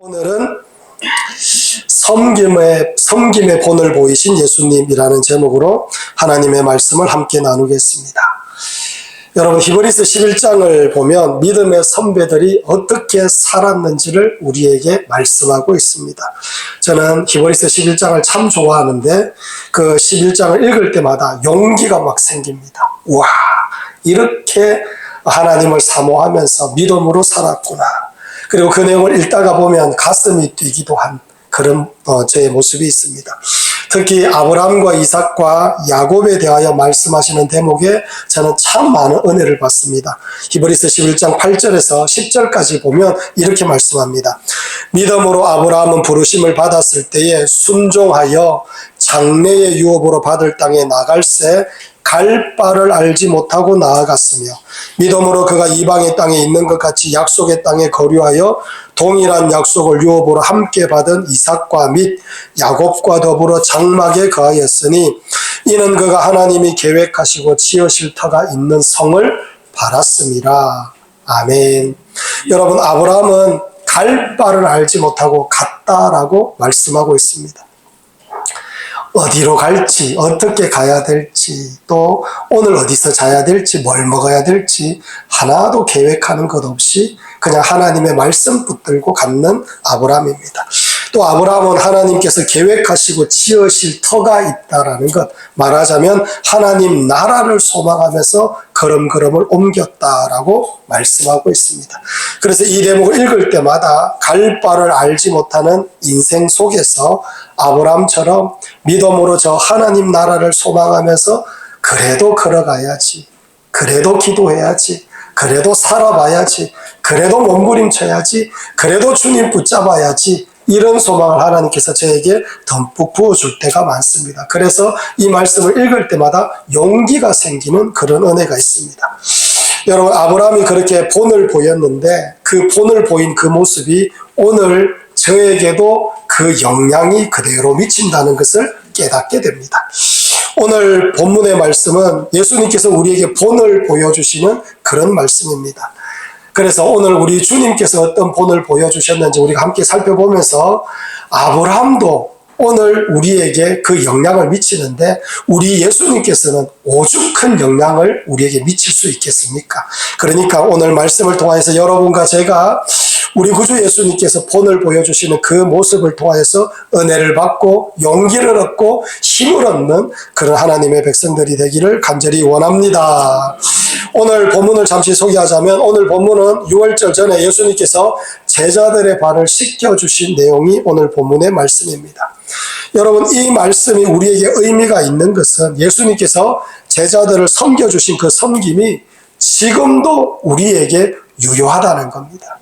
오늘은 섬김의 본을 보이신 예수님이라는 제목으로 하나님의 말씀을 함께 나누겠습니다. 여러분, 히브리서 11장을 보면 믿음의 선배들이 어떻게 살았는지를 우리에게 말씀하고 있습니다. 저는 히브리서 11장을 참 좋아하는데 그 11장을 읽을 때마다 용기가 막 생깁니다. 와, 이렇게 하나님을 사모하면서 믿음으로 살았구나. 그리고 그 내용을 읽다가 보면 가슴이 뛰기도 한 그런 저의 모습이 있습니다. 특히 아브라함과 이삭과 야곱에 대하여 말씀하시는 대목에 저는 참 많은 은혜를 받습니다. 히브리서 11장 8절에서 10절까지 보면 이렇게 말씀합니다. 믿음으로 아브라함은 부르심을 받았을 때에 순종하여 장래의 유업으로 받을 땅에 나갈새 갈 바를 알지 못하고 나아갔으며 믿음으로 그가 이방의 땅에 있는 것 같이 약속의 땅에 거류하여 동일한 약속을 유업으로 함께 받은 이삭과 및 야곱과 더불어 장막에 거하였으니 이는 그가 하나님이 계획하시고 지으실 터가 있는 성을 바랐음이라. 아멘. 여러분, 아브라함은 갈 바를 알지 못하고 갔다라고 말씀하고 있습니다. 어디로 갈지, 어떻게 가야 될지, 또 오늘 어디서 자야 될지, 뭘 먹어야 될지 하나도 계획하는 것 없이 그냥 하나님의 말씀 붙들고 갖는 아브라함입니다. 또 아브라함은 하나님께서 계획하시고 지으실 터가 있다라는 것, 말하자면 하나님 나라를 소망하면서 걸음걸음을 옮겼다라고 말씀하고 있습니다. 그래서 이 대목을 읽을 때마다 갈 바를 알지 못하는 인생 속에서 아브라함처럼 믿음으로 저 하나님 나라를 소망하면서 그래도 걸어가야지, 그래도 기도해야지, 그래도 살아봐야지, 그래도 몸부림쳐야지, 그래도 주님 붙잡아야지, 이런 소망을 하나님께서 저에게 듬뿍 부어줄 때가 많습니다. 그래서 이 말씀을 읽을 때마다 용기가 생기는 그런 은혜가 있습니다. 여러분, 아브라함이 그렇게 본을 보였는데 그 본을 보인 그 모습이 오늘 저에게도 그 영향이 그대로 미친다는 것을 깨닫게 됩니다. 오늘 본문의 말씀은 예수님께서 우리에게 본을 보여주시는 그런 말씀입니다. 그래서 오늘 우리 주님께서 어떤 본을 보여주셨는지 우리가 함께 살펴보면서 아브라함도 오늘 우리에게 그 영향을 미치는데 우리 예수님께서는 오죽한 영향을 우리에게 미칠 수 있겠습니까? 그러니까 오늘 말씀을 통해서 여러분과 제가 우리 구주 예수님께서 본을 보여주시는 그 모습을 통해서 은혜를 받고 용기를 얻고 힘을 얻는 그런 하나님의 백성들이 되기를 간절히 원합니다. 오늘 본문을 잠시 소개하자면 오늘 본문은 6월절 전에 예수님께서 제자들의 발을 씻겨주신 내용이 오늘 본문의 말씀입니다. 여러분, 이 말씀이 우리에게 의미가 있는 것은 예수님께서 제자들을 섬겨주신 그 섬김이 지금도 우리에게 유효하다는 겁니다.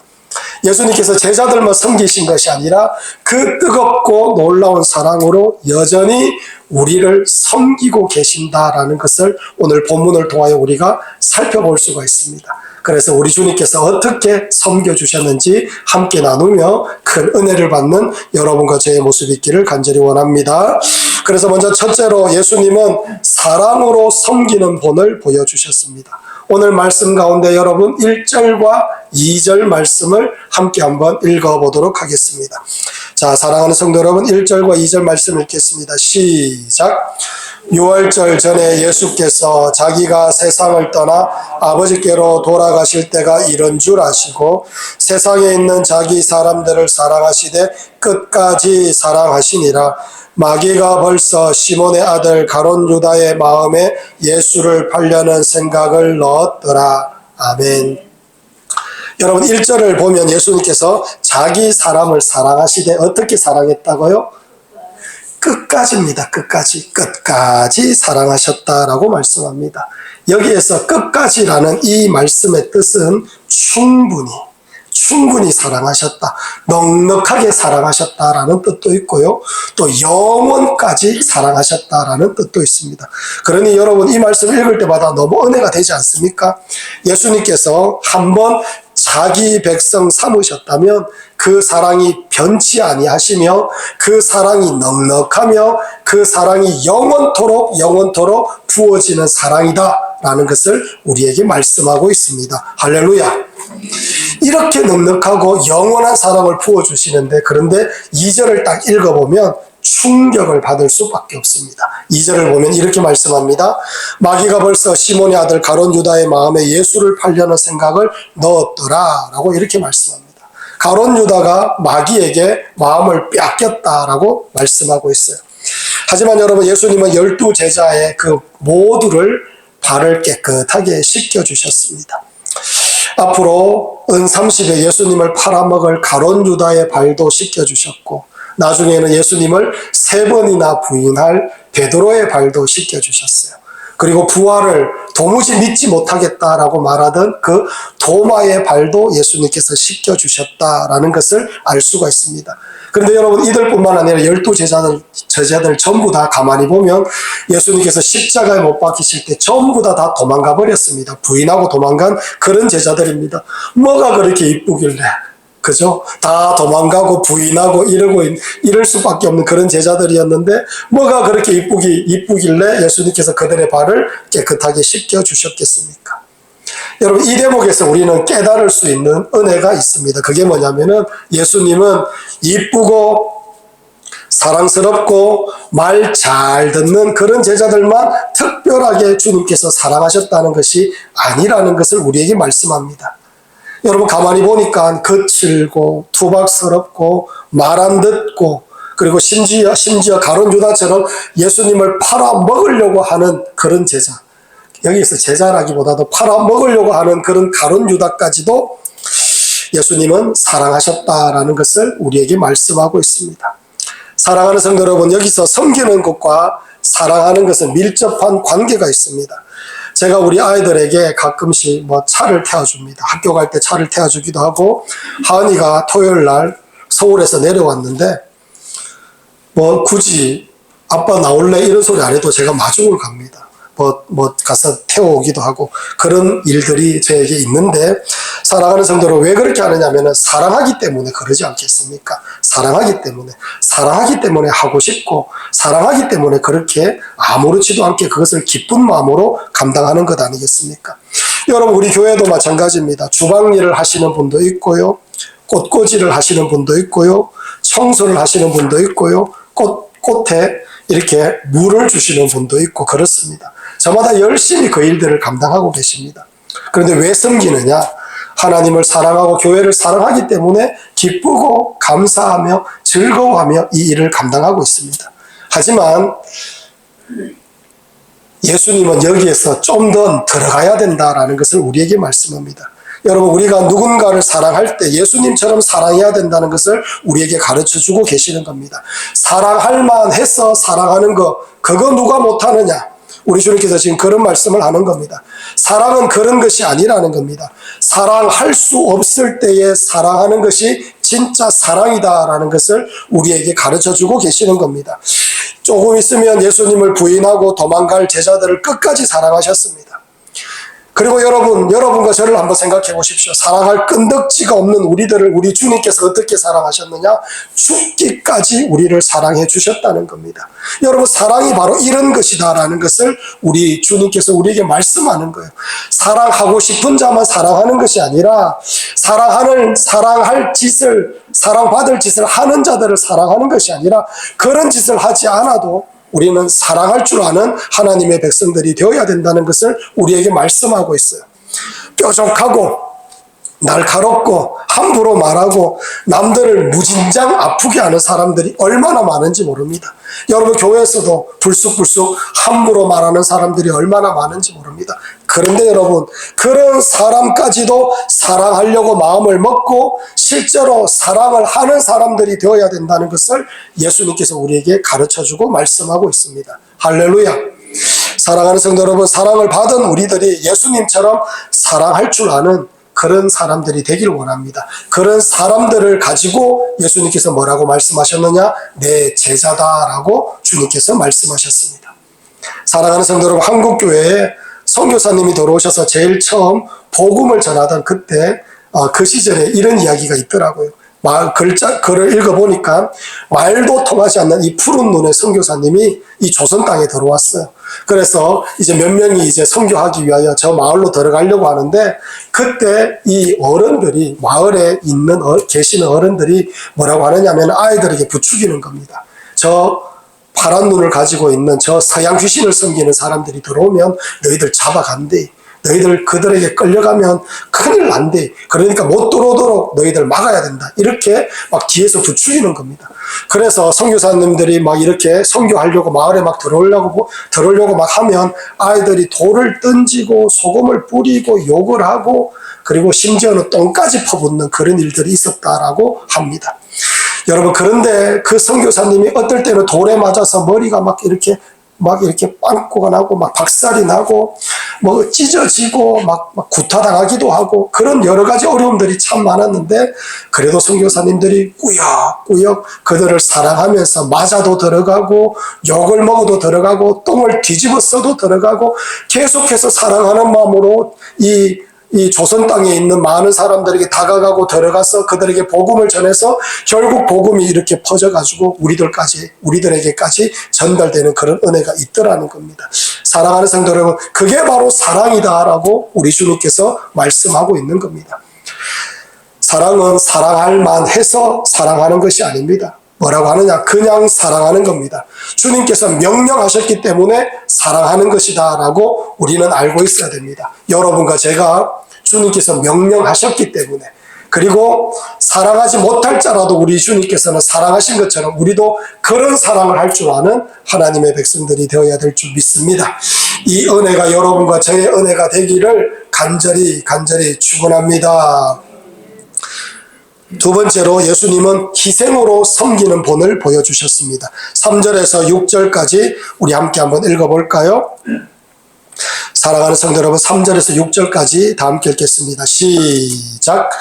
예수님께서 제자들만 섬기신 것이 아니라 그 뜨겁고 놀라운 사랑으로 여전히 우리를 섬기고 계신다라는 것을 오늘 본문을 통하여 우리가 살펴볼 수가 있습니다. 그래서 우리 주님께서 어떻게 섬겨주셨는지 함께 나누며 큰 은혜를 받는 여러분과 저의 모습이 있기를 간절히 원합니다. 그래서 먼저 첫째로 예수님은 사랑으로 섬기는 본을 보여주셨습니다. 오늘 말씀 가운데 여러분 1절과 2절 말씀을 함께 한번 읽어보도록 하겠습니다. 자, 사랑하는 성도 여러분, 1절과 2절 말씀 읽겠습니다. 시작. 6월절 전에 예수께서 자기가 세상을 떠나 아버지께로 돌아가실 때가 이른 줄 아시고 세상에 있는 자기 사람들을 사랑하시되 끝까지 사랑하시니라. 마귀가 벌써 시몬의 아들 가룟 유다의 마음에 예수를 팔려는 생각을 넣었더라. 아멘. 여러분, 1절을 보면 예수님께서 자기 사람을 사랑하시되 어떻게 사랑했다고요? 끝까지입니다. 끝까지 사랑하셨다라고 말씀합니다. 여기에서 끝까지라는 이 말씀의 뜻은 충분히 사랑하셨다, 넉넉하게 사랑하셨다라는 뜻도 있고요, 또 영원까지 사랑하셨다라는 뜻도 있습니다. 그러니 여러분, 이 말씀을 읽을 때마다 너무 은혜가 되지 않습니까? 예수님께서 한번 자기 백성 삼으셨다면 그 사랑이 변치 아니하시며 그 사랑이 넉넉하며 그 사랑이 영원토록 부어지는 사랑이다 라는 것을 우리에게 말씀하고 있습니다. 할렐루야. 이렇게 넉넉하고 영원한 사랑을 부어주시는데, 그런데 2절을 딱 읽어보면 충격을 받을 수밖에 없습니다. 2절을 보면 이렇게 말씀합니다. 마귀가 벌써 시몬의 아들 가룟 유다의 마음에 예수를 팔려는 생각을 넣었더라 라고 이렇게 말씀합니다. 가룟 유다가 마귀에게 마음을 뺏겼다라고 말씀하고 있어요. 하지만 여러분, 예수님은 12 제자의 그 모두를 발을 깨끗하게 씻겨주셨습니다. 앞으로 은 30에 예수님을 팔아먹을 가룟 유다의 발도 씻겨주셨고, 나중에는 예수님을 3번이나 부인할 베드로의 발도 씻겨주셨어요. 그리고 부활을 도무지 믿지 못하겠다라고 말하던 그 도마의 발도 예수님께서 씻겨주셨다라는 것을 알 수가 있습니다. 그런데 여러분, 이들뿐만 아니라 12 제자들 전부 다 가만히 보면 예수님께서 십자가에 못 박히실 때 전부 다 도망가 버렸습니다. 부인하고 도망간 그런 제자들입니다. 뭐가 그렇게 이쁘길래, 그죠? 다 도망가고 부인하고 이럴 수밖에 없는 그런 제자들이었는데, 뭐가 그렇게 이쁘길래 예수님께서 그들의 발을 깨끗하게 씻겨주셨겠습니까? 여러분, 이 대목에서 우리는 깨달을 수 있는 은혜가 있습니다. 그게 뭐냐면은, 예수님은 이쁘고 사랑스럽고 말 잘 듣는 그런 제자들만 특별하게 주님께서 사랑하셨다는 것이 아니라는 것을 우리에게 말씀합니다. 여러분, 가만히 보니까 거칠고 투박스럽고 말 안 듣고, 그리고 심지어 가룟 유다처럼 예수님을 팔아먹으려고 하는 그런 제자, 여기서 제자라기보다도 팔아먹으려고 하는 그런 가룟 유다까지도 예수님은 사랑하셨다라는 것을 우리에게 말씀하고 있습니다. 사랑하는 성도 여러분, 여기서 섬기는 것과 사랑하는 것은 밀접한 관계가 있습니다. 제가 우리 아이들에게 가끔씩 차를 태워줍니다. 학교 갈 때 차를 태워주기도 하고, 하은이가 토요일 날 서울에서 내려왔는데, 굳이 아빠 나올래? 이런 소리 안 해도 제가 마중을 갑니다. 가서 태워오기도 하고, 그런 일들이 저에게 있는데, 사랑하는 성도를 왜 그렇게 하느냐면 사랑하기 때문에 그러지 않겠습니까? 사랑하기 때문에 하고 싶고, 사랑하기 때문에 그렇게 아무렇지도 않게 그것을 기쁜 마음으로 감당하는 것 아니겠습니까? 여러분, 우리 교회도 마찬가지입니다. 주방 일을 하시는 분도 있고요, 꽃꽂이를 하시는 분도 있고요, 청소를 하시는 분도 있고요, 꽃에 이렇게 물을 주시는 분도 있고 그렇습니다. 저마다 열심히 그 일들을 감당하고 계십니다. 그런데 왜 섬기느냐? 하나님을 사랑하고 교회를 사랑하기 때문에 기쁘고 감사하며 즐거워하며 이 일을 감당하고 있습니다. 하지만 예수님은 여기에서 좀 더 들어가야 된다라는 것을 우리에게 말씀합니다. 여러분, 우리가 누군가를 사랑할 때 예수님처럼 사랑해야 된다는 것을 우리에게 가르쳐주고 계시는 겁니다. 사랑할 만해서 사랑하는 거, 그거 누가 못하느냐? 우리 주님께서 지금 그런 말씀을 하는 겁니다. 사랑은 그런 것이 아니라는 겁니다. 사랑할 수 없을 때에 사랑하는 것이 진짜 사랑이다라는 것을 우리에게 가르쳐주고 계시는 겁니다. 조금 있으면 예수님을 부인하고 도망갈 제자들을 끝까지 사랑하셨습니다. 그리고 여러분과 저를 한번 생각해 보십시오. 사랑할 끈덕지가 없는 우리들을 우리 주님께서 어떻게 사랑하셨느냐? 죽기까지 우리를 사랑해 주셨다는 겁니다. 여러분, 사랑이 바로 이런 것이다라는 것을 우리 주님께서 우리에게 말씀하는 거예요. 사랑하고 싶은 자만 사랑하는 것이 아니라 사랑받을 짓을 하는 자들을 사랑하는 것이 아니라, 그런 짓을 하지 않아도 우리는 사랑할 줄 아는 하나님의 백성들이 되어야 된다는 것을 우리에게 말씀하고 있어요. 뾰족하고 날카롭고 함부로 말하고 남들을 무진장 아프게 하는 사람들이 얼마나 많은지 모릅니다. 여러분, 교회에서도 불쑥불쑥 함부로 말하는 사람들이 얼마나 많은지 모릅니다. 그런데 여러분, 그런 사람까지도 사랑하려고 마음을 먹고 실제로 사랑을 하는 사람들이 되어야 된다는 것을 예수님께서 우리에게 가르쳐주고 말씀하고 있습니다. 할렐루야. 사랑하는 성도 여러분, 사랑을 받은 우리들이 예수님처럼 사랑할 줄 아는 그런 사람들이 되기를 원합니다. 그런 사람들을 가지고 예수님께서 뭐라고 말씀하셨느냐? 내 제자다라고 주님께서 말씀하셨습니다. 사랑하는 성도 여러분, 한국교회에 선교사님이 들어오셔서 제일 처음 복음을 전하던 그때 그 시절에 이런 이야기가 있더라고요. 글을 읽어보니까 말도 통하지 않는 이 푸른 눈의 선교사님이 이 조선 땅에 들어왔어요. 그래서 이제 몇 명이 이제 선교하기 위하여 저 마을로 들어가려고 하는데, 그때 이 어른들이, 마을에 계시는 어른들이 뭐라고 하느냐면 아이들에게 부추기는 겁니다. 저 파란 눈을 가지고 있는 저 서양 귀신을 섬기는 사람들이 들어오면 너희들 잡아간대. 너희들 그들에게 끌려가면 큰일 난대. 그러니까 못 들어오도록 너희들 막아야 된다. 이렇게 막 뒤에서 부추기는 겁니다. 그래서 선교사님들이 막 이렇게 선교하려고 마을에 막 들어오려고 막 하면 아이들이 돌을 던지고 소금을 뿌리고 욕을 하고, 그리고 심지어는 똥까지 퍼붓는 그런 일들이 있었다라고 합니다. 여러분, 그런데 그 선교사님이 어떨 때는 돌에 맞아서 머리가 막 이렇게 빵꾸가 나고 막 박살이 나고 뭐 찢어지고 막 구타당하기도 하고, 그런 여러 가지 어려움들이 참 많았는데, 그래도 선교사님들이 꾸역꾸역 그들을 사랑하면서 맞아도 들어가고 욕을 먹어도 들어가고 똥을 뒤집어 써도 들어가고 계속해서 사랑하는 마음으로 이 조선 땅에 있는 많은 사람들에게 다가가고 들어가서 그들에게 복음을 전해서 결국 복음이 이렇게 퍼져가지고 우리들에게까지 전달되는 그런 은혜가 있더라는 겁니다. 사랑하는 성도 여러분, 그게 바로 사랑이다라고 우리 주님께서 말씀하고 있는 겁니다. 사랑은 사랑할 만해서 사랑하는 것이 아닙니다. 뭐라고 하느냐? 그냥 사랑하는 겁니다. 주님께서 명령하셨기 때문에 사랑하는 것이다 라고 우리는 알고 있어야 됩니다. 여러분과 제가 주님께서 명령하셨기 때문에, 그리고 사랑하지 못할 자라도 우리 주님께서는 사랑하신 것처럼 우리도 그런 사랑을 할 줄 아는 하나님의 백성들이 되어야 될 줄 믿습니다. 이 은혜가 여러분과 저의 은혜가 되기를 간절히 축원합니다. 두 번째로, 예수님은 희생으로 섬기는 본을 보여주셨습니다. 3절에서 6절까지 우리 함께 한번 읽어볼까요? 사랑하는 성도 여러분, 3절에서 6절까지 다 함께 읽겠습니다. 시작.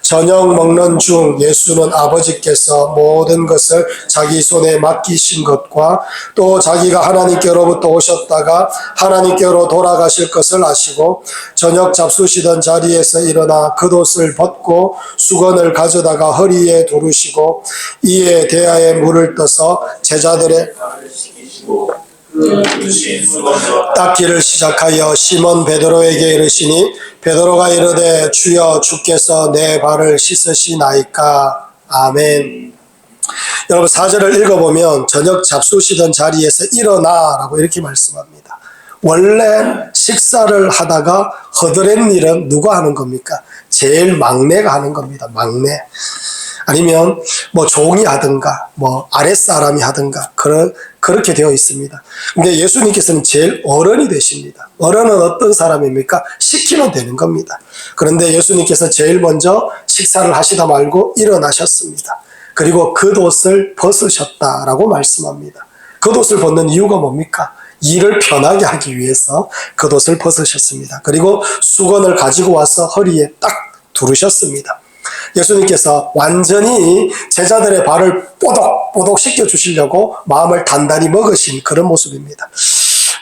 저녁 먹는 중 예수는 아버지께서 모든 것을 자기 손에 맡기신 것과 또 자기가 하나님께로부터 오셨다가 하나님께로 돌아가실 것을 아시고 저녁 잡수시던 자리에서 일어나 겉옷을 벗고 수건을 가져다가 허리에 두르시고 이에 대야에 물을 떠서 제자들의 닦기를 시작하여 시몬 베드로에게 이르시니 베드로가 이르되 주여 주께서 내 발을 씻으시나이까. 아멘. 여러분, 4절을 읽어보면 저녁 잡수시던 자리에서 일어나라고 이렇게 말씀합니다. 원래 식사를 하다가 허드렛 일은 누가 하는 겁니까? 제일 막내가 하는 겁니다. 막내. 아니면 뭐 종이 하든가 뭐 아랫사람이 하든가 그렇게 되어 있습니다. 근데 예수님께서는 제일 어른이 되십니다. 어른은 어떤 사람입니까? 시키면 되는 겁니다. 그런데 예수님께서 제일 먼저 식사를 하시다 말고 일어나셨습니다. 그리고 겉옷을 벗으셨다라고 말씀합니다. 겉옷을 벗는 이유가 뭡니까? 일을 편하게 하기 위해서 겉옷을 벗으셨습니다. 그리고 수건을 가지고 와서 허리에 딱 두르셨습니다. 예수님께서 완전히 제자들의 발을 뽀독뽀독 씻겨주시려고 마음을 단단히 먹으신 그런 모습입니다.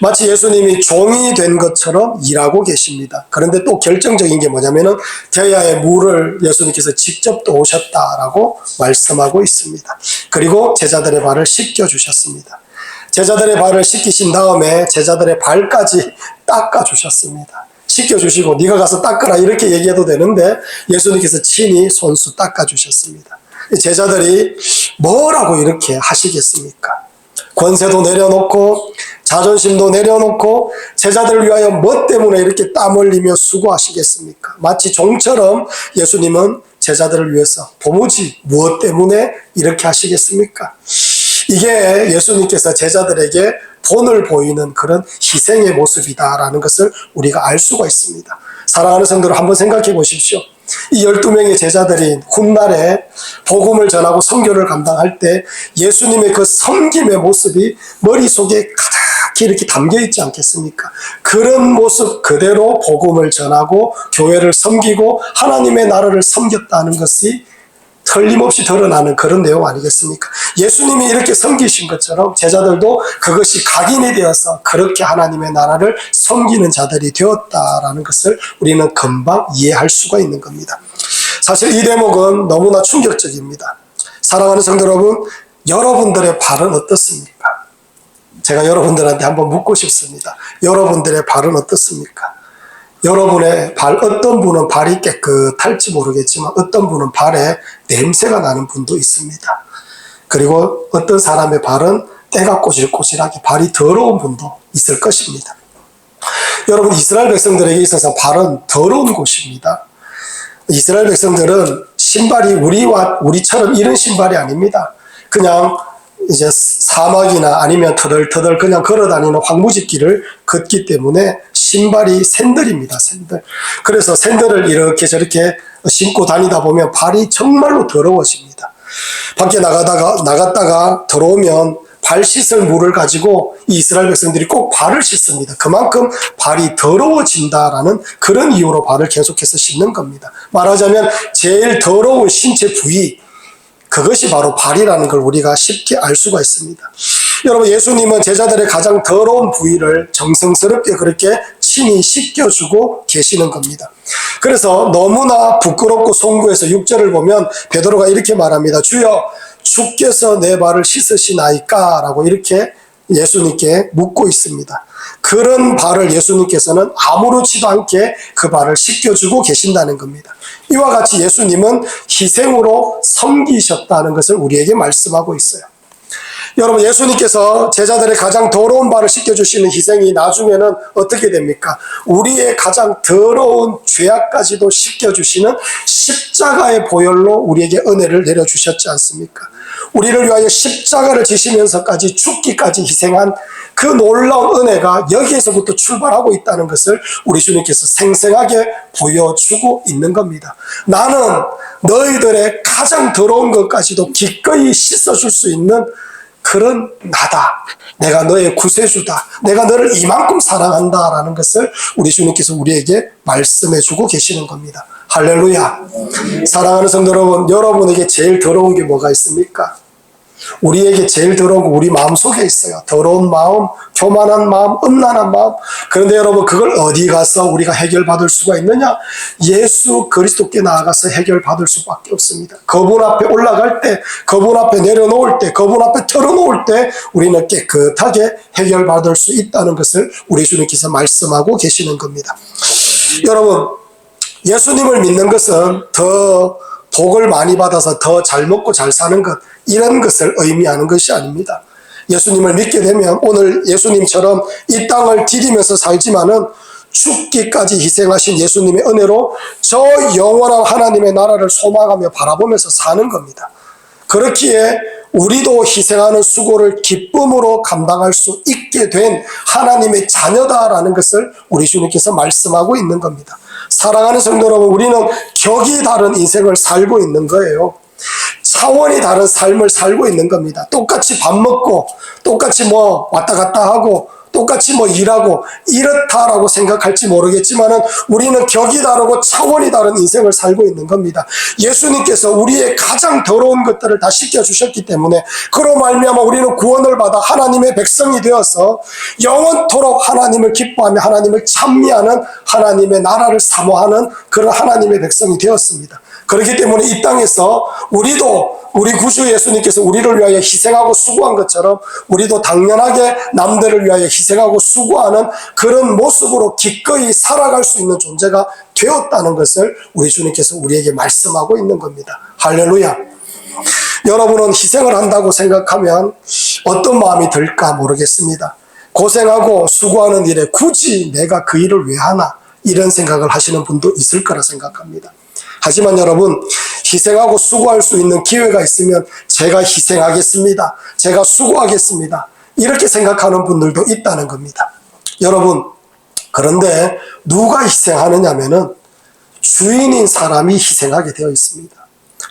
마치 예수님이 종이 된 것처럼 일하고 계십니다. 그런데 또 결정적인 게 뭐냐면은 대야의 물을 예수님께서 직접 또 오셨다라고 말씀하고 있습니다. 그리고 제자들의 발을 씻겨주셨습니다. 제자들의 발을 씻기신 다음에 제자들의 발까지 닦아주셨습니다. 씻겨주시고 네가 가서 닦으라 이렇게 얘기해도 되는데 예수님께서 친히 손수 닦아주셨습니다. 제자들이 뭐라고 이렇게 하시겠습니까? 권세도 내려놓고 자존심도 내려놓고 제자들을 위하여 뭐 때문에 이렇게 땀 흘리며 수고하시겠습니까? 마치 종처럼 예수님은 제자들을 위해서 도무지 무엇 때문에 이렇게 하시겠습니까? 이게 예수님께서 제자들에게 본을 보이는 그런 희생의 모습이다라는 것을 우리가 알 수가 있습니다. 사랑하는 성도들, 한번 생각해 보십시오. 이 12명의 제자들이 훗날에 복음을 전하고 선교를 감당할 때 예수님의 그 섬김의 모습이 머릿속에 가득히 이렇게 담겨 있지 않겠습니까? 그런 모습 그대로 복음을 전하고 교회를 섬기고 하나님의 나라를 섬겼다는 것이 틀림없이 드러나는 그런 내용 아니겠습니까? 예수님이 이렇게 섬기신 것처럼 제자들도 그것이 각인이 되어서 그렇게 하나님의 나라를 섬기는 자들이 되었다라는 것을 우리는 금방 이해할 수가 있는 겁니다. 사실 이 대목은 너무나 충격적입니다. 사랑하는 성도 여러분, 여러분들의 발은 어떻습니까? 제가 여러분들한테 한번 묻고 싶습니다. 여러분들의 발은 어떻습니까? 여러분의 발, 어떤 분은 발이 깨끗할지 모르겠지만 어떤 분은 발에 냄새가 나는 분도 있습니다. 그리고 어떤 사람의 발은 때가 꼬질꼬질하게 발이 더러운 분도 있을 것입니다. 여러분, 이스라엘 백성들에게 있어서 발은 더러운 곳입니다. 이스라엘 백성들은 신발이 우리처럼 이런 신발이 아닙니다. 그냥 이제 사막이나 아니면 터덜터덜 그냥 걸어다니는 황무지길을 걷기 때문에 신발이 샌들입니다. 샌들. 그래서 샌들을 이렇게 저렇게 신고 다니다 보면 발이 정말로 더러워집니다. 밖에 나갔다가 들어오면 발 씻을 물을 가지고 이스라엘 백성들이 꼭 발을 씻습니다. 그만큼 발이 더러워진다라는 그런 이유로 발을 계속해서 씻는 겁니다. 말하자면 제일 더러운 신체 부위, 그것이 바로 발이라는 걸 우리가 쉽게 알 수가 있습니다. 여러분, 예수님은 제자들의 가장 더러운 부위를 정성스럽게 그렇게 친히 씻겨주고 계시는 겁니다. 그래서 너무나 부끄럽고 송구해서 6절을 보면 베드로가 이렇게 말합니다. 주여, 주께서 내 발을 씻으시나이까? 라고 이렇게 예수님께 묻고 있습니다. 그런 발을 예수님께서는 아무렇지도 않게 그 발을 씻겨주고 계신다는 겁니다. 이와 같이 예수님은 희생으로 섬기셨다는 것을 우리에게 말씀하고 있어요. 여러분, 예수님께서 제자들의 가장 더러운 발을 씻겨주시는 희생이 나중에는 어떻게 됩니까? 우리의 가장 더러운 죄악까지도 씻겨주시는 십자가의 보혈로 우리에게 은혜를 내려주셨지 않습니까? 우리를 위하여 십자가를 지시면서까지 죽기까지 희생한 그 놀라운 은혜가 여기에서부터 출발하고 있다는 것을 우리 주님께서 생생하게 보여주고 있는 겁니다. 나는 너희들의 가장 더러운 것까지도 기꺼이 씻어줄 수 있는 그런 나다. 내가 너의 구세주다. 내가 너를 이만큼 사랑한다라는 것을 우리 주님께서 우리에게 말씀해주고 계시는 겁니다. 할렐루야. 사랑하는 성도 여러분, 여러분에게 제일 더러운 게 뭐가 있습니까? 우리에게 제일 더러운 거 우리 마음속에 있어요. 더러운 마음, 교만한 마음, 음란한 마음. 그런데 여러분, 그걸 어디 가서 우리가 해결받을 수가 있느냐? 예수 그리스도께 나아가서 해결받을 수밖에 없습니다. 그분 앞에 올라갈 때, 그분 앞에 내려놓을 때, 그분 앞에 털어놓을 때 우리는 깨끗하게 해결받을 수 있다는 것을 우리 주님께서 말씀하고 계시는 겁니다. 여러분, 예수님을 믿는 것은 더 복을 많이 받아서 더 잘 먹고 잘 사는 것, 이런 것을 의미하는 것이 아닙니다. 예수님을 믿게 되면 오늘 예수님처럼 이 땅을 디디면서 살지만은 죽기까지 희생하신 예수님의 은혜로 저 영원한 하나님의 나라를 소망하며 바라보면서 사는 겁니다. 그렇기에 우리도 희생하는 수고를 기쁨으로 감당할 수 있게 된 하나님의 자녀다라는 것을 우리 주님께서 말씀하고 있는 겁니다. 사랑하는 성도 여러분, 우리는 격이 다른 인생을 살고 있는 거예요. 차원이 다른 삶을 살고 있는 겁니다. 똑같이 밥 먹고, 똑같이 왔다 갔다 하고, 똑같이 일하고, 이렇다라고 생각할지 모르겠지만은 우리는 격이 다르고 차원이 다른 인생을 살고 있는 겁니다. 예수님께서 우리의 가장 더러운 것들을 다 씻겨주셨기 때문에 그로 말미암아 우리는 구원을 받아 하나님의 백성이 되어서 영원토록 하나님을 기뻐하며 하나님을 찬미하는 하나님의 나라를 사모하는 그런 하나님의 백성이 되었습니다. 그렇기 때문에 이 땅에서 우리도 우리 구주 예수님께서 우리를 위하여 희생하고 수고한 것처럼 우리도 당연하게 남들을 위하여 희생하고 수고하는 그런 모습으로 기꺼이 살아갈 수 있는 존재가 되었다는 것을 우리 주님께서 우리에게 말씀하고 있는 겁니다. 할렐루야. 여러분은 희생을 한다고 생각하면 어떤 마음이 들까 모르겠습니다. 고생하고 수고하는 일에 굳이 내가 그 일을 왜 하나, 이런 생각을 하시는 분도 있을 거라 생각합니다. 하지만 여러분, 희생하고 수고할 수 있는 기회가 있으면 제가 희생하겠습니다. 제가 수고하겠습니다. 이렇게 생각하는 분들도 있다는 겁니다. 여러분, 그런데 누가 희생하느냐면은 주인인 사람이 희생하게 되어 있습니다.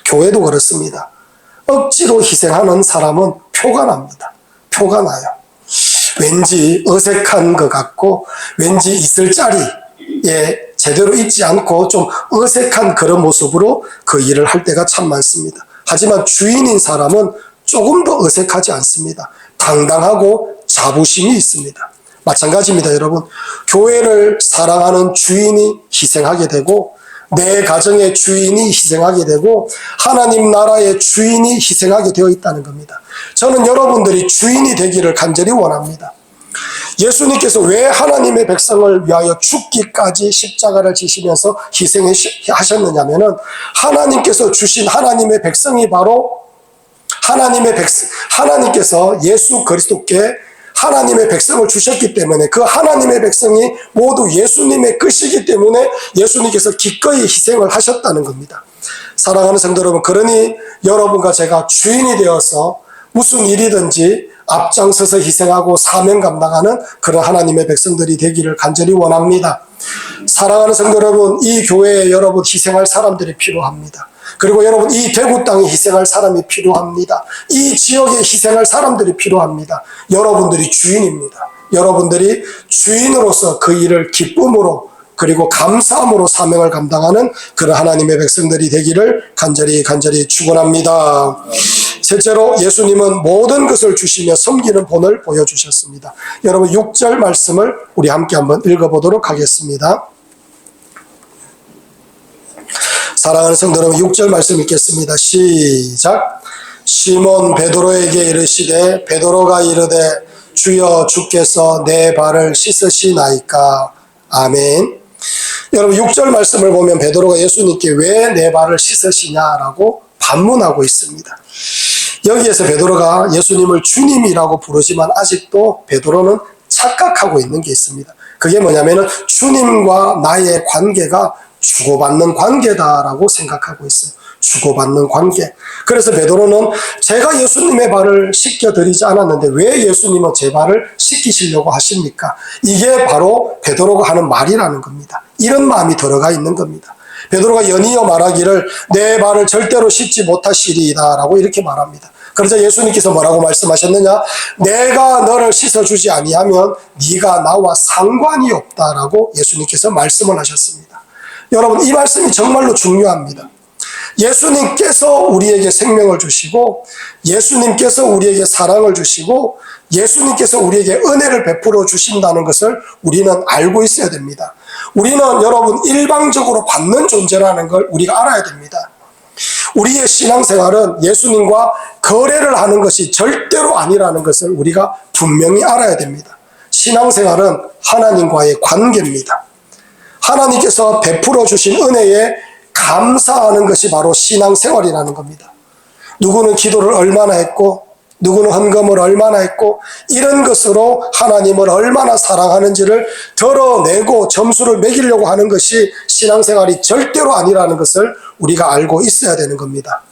교회도 그렇습니다. 억지로 희생하는 사람은 표가 납니다. 표가 나요. 왠지 어색한 것 같고, 왠지 있을 자리에 제대로 있지 않고 좀 어색한 그런 모습으로 그 일을 할 때가 참 많습니다. 하지만 주인인 사람은 조금 더 어색하지 않습니다. 당당하고 자부심이 있습니다. 마찬가지입니다, 여러분. 교회를 사랑하는 주인이 희생하게 되고 내 가정의 주인이 희생하게 되고 하나님 나라의 주인이 희생하게 되어 있다는 겁니다. 저는 여러분들이 주인이 되기를 간절히 원합니다. 예수님께서 왜 하나님의 백성을 위하여 죽기까지 십자가를 지시면서 희생하셨느냐면은 하나님께서 주신 하나님의 백성이 바로 하나님께서 예수 그리스도께 하나님의 백성을 주셨기 때문에 그 하나님의 백성이 모두 예수님의 것이기 때문에 예수님께서 기꺼이 희생을 하셨다는 겁니다. 사랑하는 성도 여러분, 그러니 여러분과 제가 주인이 되어서 무슨 일이든지 앞장서서 희생하고 사명 감당하는 그런 하나님의 백성들이 되기를 간절히 원합니다. 사랑하는 성도 여러분, 이 교회에 여러분 희생할 사람들이 필요합니다. 그리고 여러분 이 대구 땅에 희생할 사람이 필요합니다. 이 지역에 희생할 사람들이 필요합니다. 여러분들이 주인입니다. 여러분들이 주인으로서 그 일을 기쁨으로 그리고 감사함으로 사명을 감당하는 그런 하나님의 백성들이 되기를 간절히 축원합니다. 셋째로 예수님은 모든 것을 주시며 섬기는 본을 보여주셨습니다. 여러분 6절 말씀을 우리 함께 한번 읽어보도록 하겠습니다. 사랑하는 성도 여러분, 6절 말씀 읽겠습니다. 시작. 시몬 베드로에게 이르시되 베드로가 이르되 주여 주께서 내 발을 씻으시나이까. 아멘. 여러분 6절 말씀을 보면 베드로가 예수님께 왜 내 발을 씻으시냐라고 반문하고 있습니다. 여기에서 베드로가 예수님을 주님이라고 부르지만 아직도 베드로는 착각하고 있는 게 있습니다. 그게 뭐냐면은 주님과 나의 관계가 주고받는 관계다라고 생각하고 있어요. 주고받는 관계. 그래서 베드로는 제가 예수님의 발을 씻겨드리지 않았는데 왜 예수님은 제 발을 씻기시려고 하십니까? 이게 바로 베드로가 하는 말이라는 겁니다. 이런 마음이 들어가 있는 겁니다. 베드로가 연이어 말하기를 내 발을 절대로 씻지 못하시리이다 라고 이렇게 말합니다. 그러자 예수님께서 뭐라고 말씀하셨느냐? 내가 너를 씻어주지 아니하면 네가 나와 상관이 없다라고 예수님께서 말씀을 하셨습니다. 여러분 이 말씀이 정말로 중요합니다. 예수님께서 우리에게 생명을 주시고 예수님께서 우리에게 사랑을 주시고 예수님께서 우리에게 은혜를 베풀어 주신다는 것을 우리는 알고 있어야 됩니다. 우리는 여러분 일방적으로 받는 존재라는 걸 우리가 알아야 됩니다. 우리의 신앙생활은 예수님과 거래를 하는 것이 절대로 아니라는 것을 우리가 분명히 알아야 됩니다. 신앙생활은 하나님과의 관계입니다. 하나님께서 베풀어 주신 은혜에 감사하는 것이 바로 신앙생활이라는 겁니다. 누구는 기도를 얼마나 했고 누구는 헌금을 얼마나 했고 이런 것으로 하나님을 얼마나 사랑하는지를 드러내고 점수를 매기려고 하는 것이 신앙생활이 절대로 아니라는 것을 우리가 알고 있어야 되는 겁니다.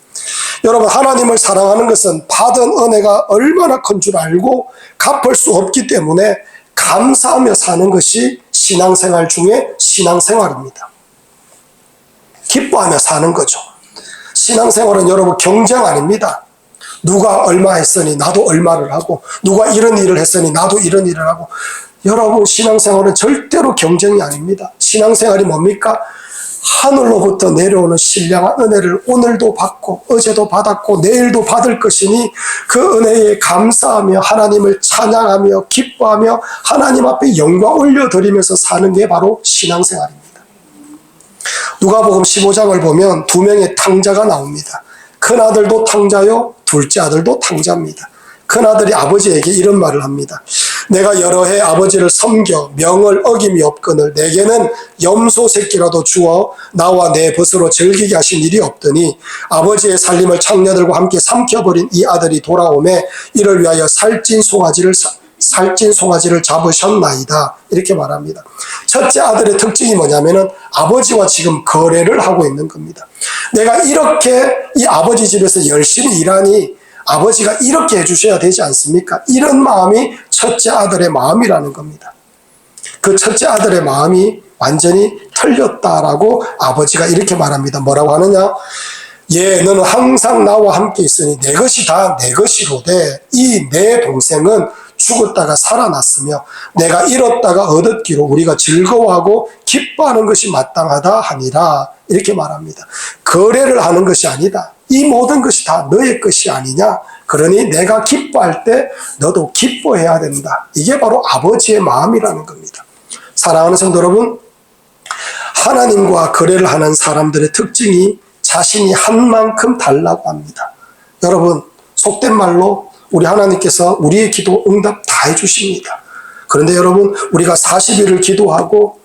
여러분 하나님을 사랑하는 것은 받은 은혜가 얼마나 큰 줄 알고 갚을 수 없기 때문에 감사하며 사는 것이 신앙생활 중에 신앙생활입니다. 기뻐하며 사는 거죠. 신앙생활은 여러분 경쟁 아닙니다. 누가 얼마 했으니 나도 얼마를 하고 누가 이런 일을 했으니 나도 이런 일을 하고 여러분 신앙생활은 절대로 경쟁이 아닙니다. 신앙생활이 뭡니까? 하늘로부터 내려오는 신령한 은혜를 오늘도 받고 어제도 받았고 내일도 받을 것이니 그 은혜에 감사하며 하나님을 찬양하며 기뻐하며 하나님 앞에 영광 올려드리면서 사는 게 바로 신앙생활입니다. 누가복음 15장을 보면 두 명의 탕자가 나옵니다. 큰아들도 탕자요 둘째 아들도 탕자입니다. 큰아들이 아버지에게 이런 말을 합니다. 내가 여러 해 아버지를 섬겨 명을 어김이 없거늘 내게는 염소 새끼라도 주어 나와 내 벗으로 즐기게 하신 일이 없더니 아버지의 살림을 창녀들과 함께 삼켜버린 이 아들이 돌아오매 이를 위하여 살찐 송아지를 잡으셨나이다. 이렇게 말합니다. 첫째 아들의 특징이 뭐냐면은 아버지와 지금 거래를 하고 있는 겁니다. 내가 이렇게 이 아버지 집에서 열심히 일하니 아버지가 이렇게 해주셔야 되지 않습니까? 이런 마음이 첫째 아들의 마음이라는 겁니다. 그 첫째 아들의 마음이 완전히 틀렸다라고 아버지가 이렇게 말합니다. 뭐라고 하느냐? 너는 항상 나와 함께 있으니 내 것이 다 내 것이로되 이 내 동생은 죽었다가 살아났으며 내가 잃었다가 얻었기로 우리가 즐거워하고 기뻐하는 것이 마땅하다 하니라. 이렇게 말합니다. 거래를 하는 것이 아니다. 이 모든 것이 다 너의 것이 아니냐? 그러니 내가 기뻐할 때 너도 기뻐해야 된다. 이게 바로 아버지의 마음이라는 겁니다. 사랑하는 성도 여러분, 하나님과 거래를 하는 사람들의 특징이 자신이 한 만큼 달라고 합니다. 여러분, 속된 말로 우리 하나님께서 우리의 기도 응답 다 해주십니다. 그런데 여러분, 우리가 40일을 기도하고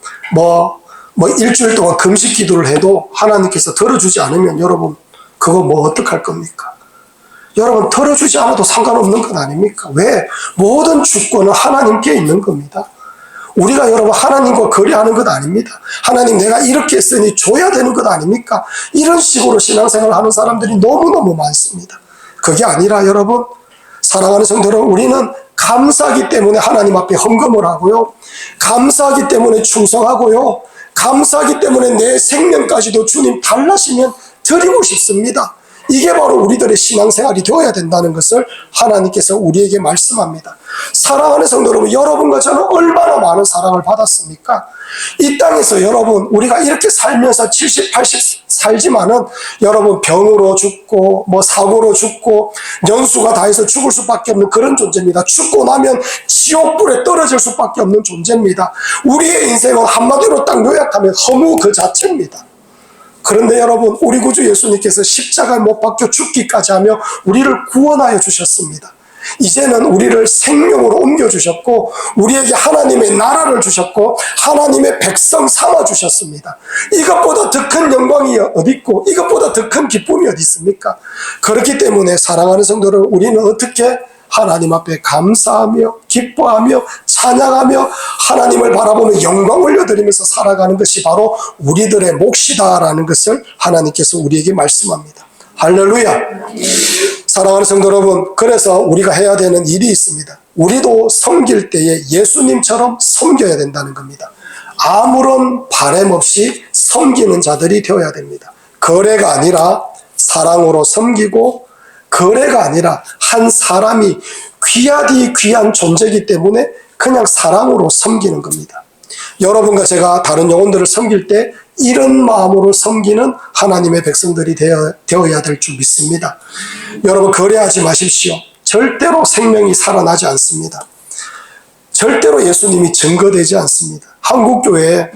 일주일 동안 금식 기도를 해도 하나님께서 들어주지 않으면 여러분, 그거 어떡할 겁니까? 여러분, 들어주지 않아도 상관없는 건 아닙니까? 왜? 모든 주권은 하나님께 있는 겁니다. 우리가 여러분 하나님과 거래하는 것 아닙니다. 하나님, 내가 이렇게 했으니 줘야 되는 것 아닙니까? 이런 식으로 신앙생활을 하는 사람들이 너무너무 많습니다. 그게 아니라 여러분, 사랑하는 성도 여러분, 우리는 감사하기 때문에 하나님 앞에 헌금을 하고요, 감사하기 때문에 충성하고요, 감사하기 때문에 내 생명까지도 주님 달라시면 드리고 싶습니다. 이게 바로 우리들의 신앙생활이 되어야 된다는 것을 하나님께서 우리에게 말씀합니다. 사랑하는 성도 여러분, 여러분과 저는 얼마나 많은 사랑을 받았습니까? 이 땅에서 여러분, 우리가 이렇게 살면서 70, 80 살지만은 여러분, 병으로 죽고 사고로 죽고 연수가 다해서 죽을 수밖에 없는 그런 존재입니다. 죽고 나면 지옥불에 떨어질 수밖에 없는 존재입니다. 우리의 인생은 한마디로 딱 요약하면 허무 그 자체입니다. 그런데 여러분, 우리 구주 예수님께서 십자가에 못 박혀 죽기까지 하며 우리를 구원하여 주셨습니다. 이제는 우리를 생명으로 옮겨주셨고, 우리에게 하나님의 나라를 주셨고, 하나님의 백성 삼아 주셨습니다. 이것보다 더 큰 영광이 어디 있고, 이것보다 더 큰 기쁨이 어디 있습니까? 그렇기 때문에 사랑하는 성도들, 우리는 어떻게 하나님 앞에 감사하며 기뻐하며 찬양하며 하나님을 바라보며 영광 올려드리면서 살아가는 것이 바로 우리들의 몫이다라는 것을 하나님께서 우리에게 말씀합니다. 할렐루야. 사랑하는 성도 여러분, 그래서 우리가 해야 되는 일이 있습니다. 우리도 섬길 때에 예수님처럼 섬겨야 된다는 겁니다. 아무런 바람 없이 섬기는 자들이 되어야 됩니다. 거래가 아니라 사랑으로 섬기고, 거래가 아니라 한 사람이 귀하디 귀한 존재이기 때문에 그냥 사랑으로 섬기는 겁니다. 여러분과 제가 다른 영혼들을 섬길 때 이런 마음으로 섬기는 하나님의 백성들이 되어야 될 줄 믿습니다. 여러분, 거래하지 마십시오. 절대로 생명이 살아나지 않습니다. 절대로 예수님이 증거되지 않습니다. 한국교회에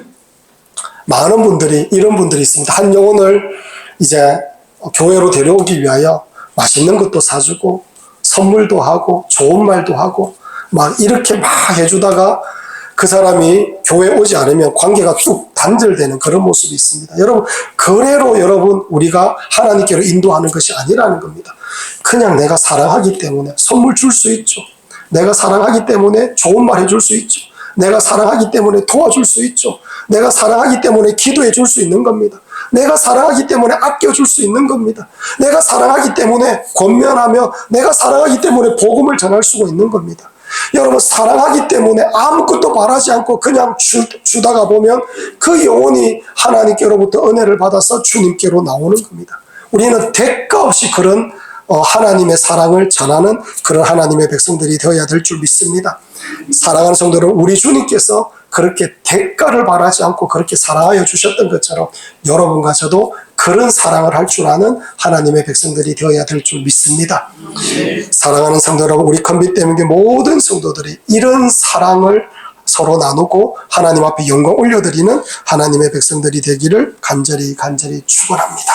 많은 분들이, 이런 분들이 있습니다. 한 영혼을 이제 교회로 데려오기 위하여 맛있는 것도 사주고 선물도 하고 좋은 말도 하고 이렇게 해주다가 그 사람이 교회 오지 않으면 관계가 쭉 단절되는 그런 모습이 있습니다. 여러분, 거래로 여러분 우리가 하나님께로 인도하는 것이 아니라는 겁니다. 그냥 내가 사랑하기 때문에 선물 줄 수 있죠. 내가 사랑하기 때문에 좋은 말 해줄 수 있죠. 내가 사랑하기 때문에 도와줄 수 있죠. 내가 사랑하기 때문에 기도해 줄 수 있는 겁니다. 내가 사랑하기 때문에 아껴줄 수 있는 겁니다. 내가 사랑하기 때문에 권면하며, 내가 사랑하기 때문에 복음을 전할 수가 있는 겁니다. 여러분, 사랑하기 때문에 아무것도 바라지 않고 그냥 주다가 보면 그 영혼이 하나님께로부터 은혜를 받아서 주님께로 나오는 겁니다. 우리는 대가 없이 그런 하나님의 사랑을 전하는 그런 하나님의 백성들이 되어야 될 줄 믿습니다. 사랑하는 성도들, 우리 주님께서 그렇게 대가를 바라지 않고 그렇게 사랑하여 주셨던 것처럼 여러분과 저도 그런 사랑을 할 줄 아는 하나님의 백성들이 되어야 될 줄 믿습니다. 사랑하는 성도 여러분, 우리 컴빗대명의 모든 성도들이 이런 사랑을 서로 나누고 하나님 앞에 영광 올려드리는 하나님의 백성들이 되기를 간절히 축원합니다.